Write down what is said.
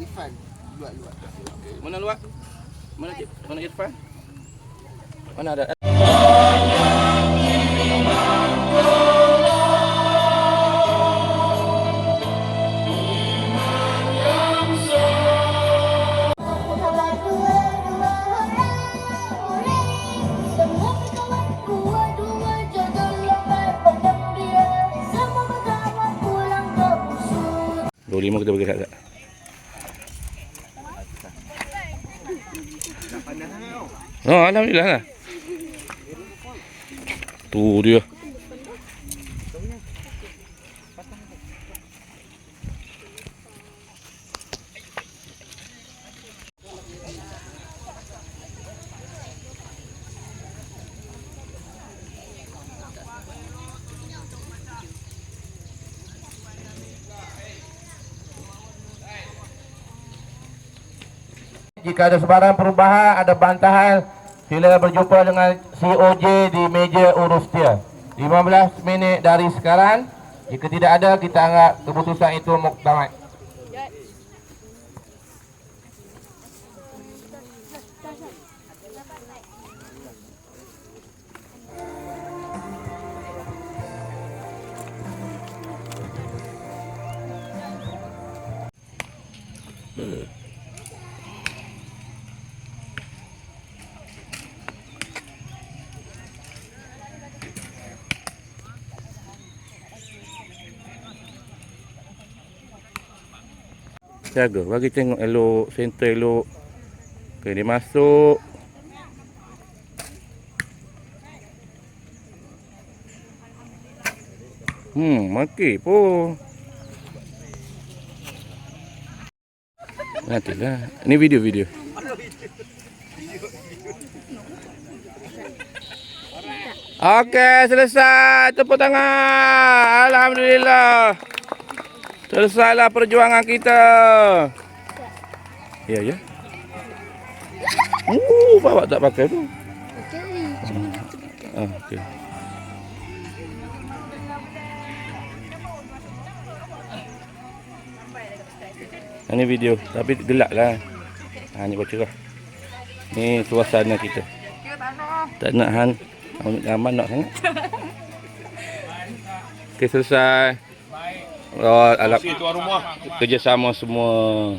Irfan, luat. Mana luak? Mana cik? Mana Irfan? Mana ada? RM25 kita bagi kat. Oh, alhamdulillah lah. Tu dia. Jika ada sebarang perubahan, ada bantahan, sila berjumpa dengan COJ di meja urus dia. 15 minit dari sekarang. Jika tidak ada, kita anggap keputusan itu muktamad. Jaga, bagi tengok elok, center elok. Okay, dia masuk. Maki pun. Nantilah. Ini video. Okey, selesai. Tepuk tangan. Alhamdulillah. Selesailah perjuangan kita. Ya. Bawa tak pakai tu. Okey. Ini video, tapi gelap lah. Ni kau cerah. Ni suasana kita. Tak nak Han. Aman nak sangat. Okey, selesai. Oh, alat kerjasama semua.